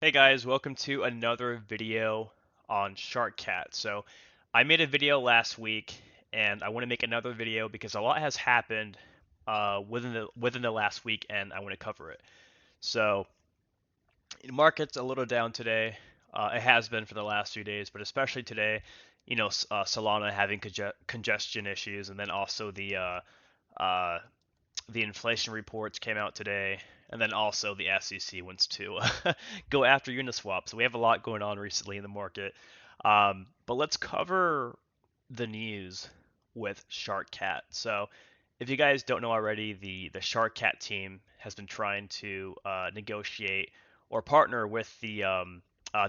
Hey guys, welcome to another video on Sharkcat. So, I made a video last week, and I want to make another video because a lot has happened within the last week, and I want to cover it. So, the market's a little down today. It has been for the last few days, but especially today. Solana having congestion issues, and then also uh, the inflation reports came out today, and then also the SEC wants to go after Uniswap. So we have a lot going on recently in the market. But let's cover the news with Sharkcat. So if you guys don't know already, the Sharkcat team has been trying to negotiate or partner with the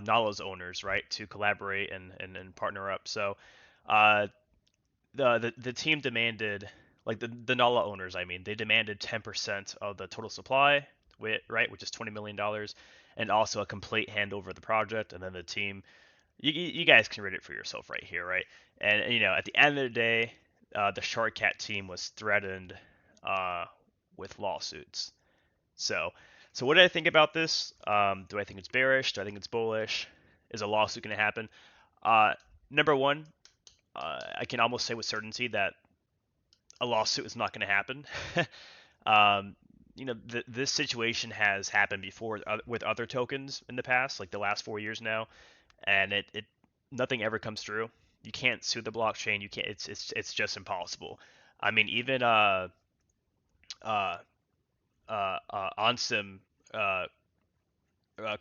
Nala's owners, right, to collaborate and partner up. So uh, the team demanded, like the Nala owners, I mean, they demanded 10% of the total supply, right, which is $20 million, and also a complete handover of the project. And then the team, you guys can read it for yourself right here, right? And at the end of the day, the Sharkcat team was threatened uh, with lawsuits. So, so what do I think about this? Do I think it's bearish? Do I think it's bullish? Is a lawsuit going to happen? Uh, Number one, I can almost say with certainty that a lawsuit is not going to happen. um, this situation has happened before with other tokens in the past, like the last 4 years now, and it nothing ever comes through. You can't sue the blockchain. You can't. It's just impossible. I mean, even uh, Ansim uh,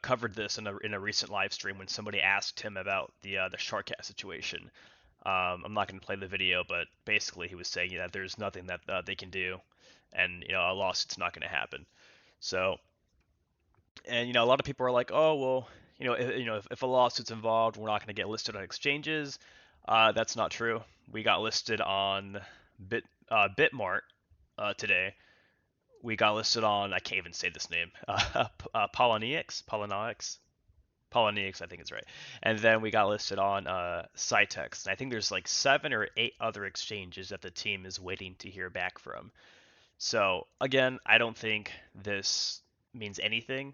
covered this in a recent live stream when somebody asked him about the Sharkcat situation. I'm not going to play the video, but basically he was saying that there's nothing that they can do, and a lawsuit's not going to happen. So, and a lot of people are like, oh well, if a lawsuit's involved, we're not going to get listed on exchanges. That's not true. We got listed on Bitmart today. We got listed on, I can't even say this name, Poloniex, I think it's right. And then we got listed on Cytex. And I think there's like 7 or 8 other exchanges that the team is waiting to hear back from. So again, I don't think this means anything.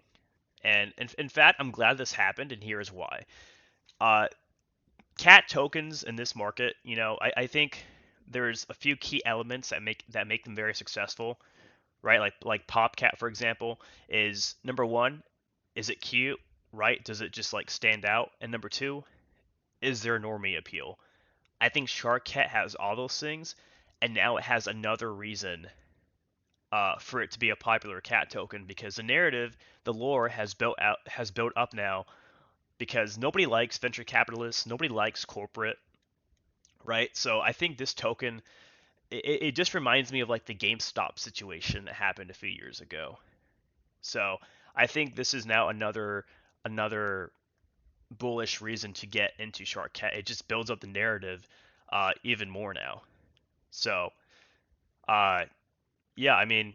And in fact, I'm glad this happened, and here is why. Uh, Cat tokens in this market, I think there's a few key elements that make them very successful, right? Like PopCat, for example, is number one, is it cute, right? Does it just like stand out? And number two, is there normie appeal? I think Sharkcat has all those things, and now it has another reason for it to be a popular cat token because the narrative, the lore has built up now because nobody likes venture capitalists, nobody likes corporate, right? So I think this token, it just reminds me of like the GameStop situation that happened a few years ago. So I think this is now another bullish reason to get into Sharkcat. It just builds up the narrative even more now. So uh, yeah, I mean,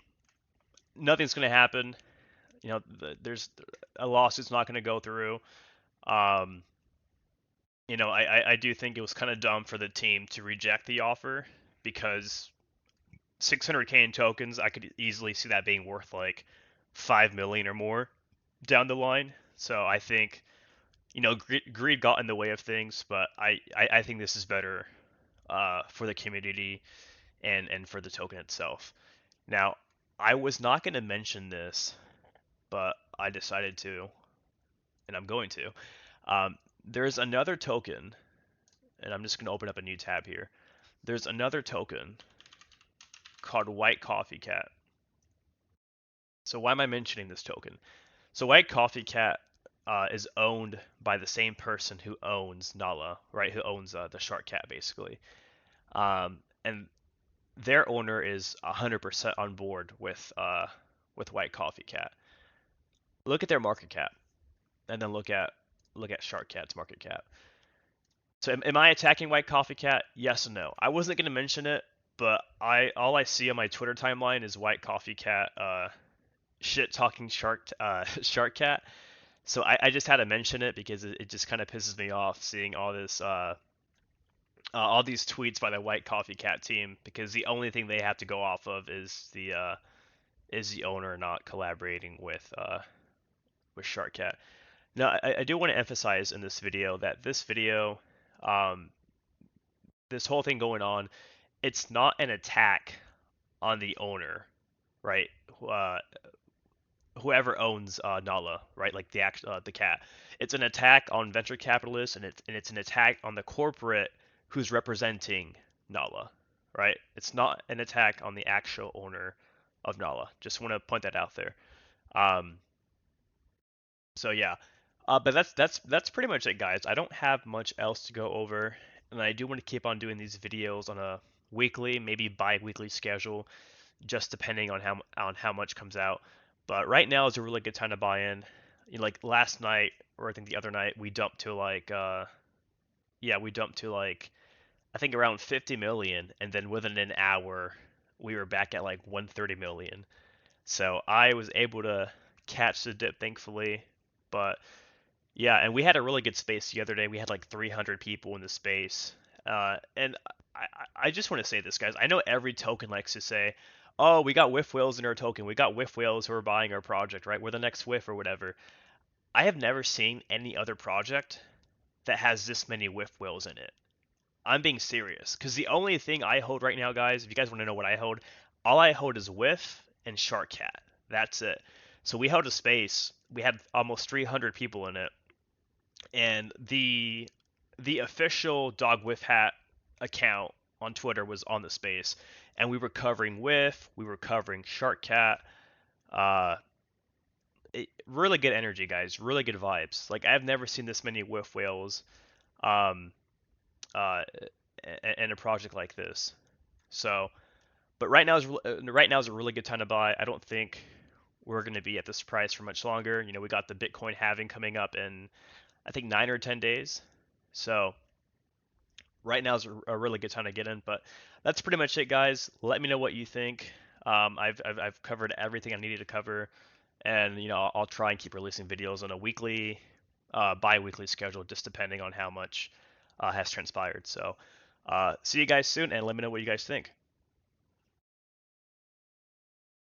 nothing's going to happen. There's a lawsuit's not going to go through. Um, I do think it was kind of dumb for the team to reject the offer because 600K in tokens, I could easily see that being worth like 5 million or more down the line. So I think greed got in the way of things, but I think this is better for the community and for the token itself. Now, I was not going to mention this, but I decided to, and I'm going to. There's another token, and I'm just going to open up a new tab here. There's another token called White Coffee Cat. So why am I mentioning this token? So White Coffee Cat is owned by the same person who owns Nala, right? Who owns the Sharkcat, basically. And their owner is 100% on board with White Coffee Cat. Look at their market cap, and then look at Sharkcat's market cap. So am I attacking White Coffee Cat? Yes and no. I wasn't gonna mention it, but all I see on my Twitter timeline is White Coffee Cat shit talking Sharkcat. So I just had to mention it because it just kind of pisses me off seeing all these tweets by the White Coffee Cat team because the only thing they have to go off of is the owner not collaborating with Sharkcat. Now, I do want to emphasize in this video that this video, um, this whole thing going on, it's not an attack on the owner, right? Uh, Whoever owns Nala, right? Like the cat. It's an attack on venture capitalists, and it's an attack on the corporate who's representing Nala, right? It's not an attack on the actual owner of Nala. Just want to point that out there. Um, so yeah, but that's pretty much it, guys. I don't have much else to go over, and I do want to keep on doing these videos on a weekly, maybe bi-weekly schedule, just depending on how much comes out. But right now is a really good time to buy in. Like last night, or I think the other night, we dumped to like we dumped to like I think around 50 million, and then within an hour, we were back at like 130 million. So I was able to catch the dip, thankfully. But yeah, and we had a really good space the other day. We had like 300 people in the space. And I just want to say this, guys. I know every token likes to say, oh, we got whiff whales in our token. We got whiff whales who are buying our project, right? We're the next whiff or whatever. I have never seen any other project that has this many whiff whales in it. I'm being serious. Because the only thing I hold right now, guys, if you guys want to know what I hold, all I hold is whiff and Sharkcat. That's it. So we held a space. We had almost 300 people in it, and the official Dog Whiff Hat account on Twitter was on the space, and we were covering Whiff, we were covering Sharkcat. Uh, really good energy, guys. Really good vibes. Like I've never seen this many Whiff whales, um, uh, in a project like this. So, but right now is a really good time to buy. I don't think we're going to be at this price for much longer. We got the Bitcoin halving coming up in I think 9 or 10 days. So right now is a really good time to get in. But that's pretty much it, guys. Let me know what you think. I've covered everything I needed to cover, and I'll try and keep releasing videos on a weekly, bi-weekly schedule, just depending on how much has transpired. So see you guys soon, and let me know what you guys think.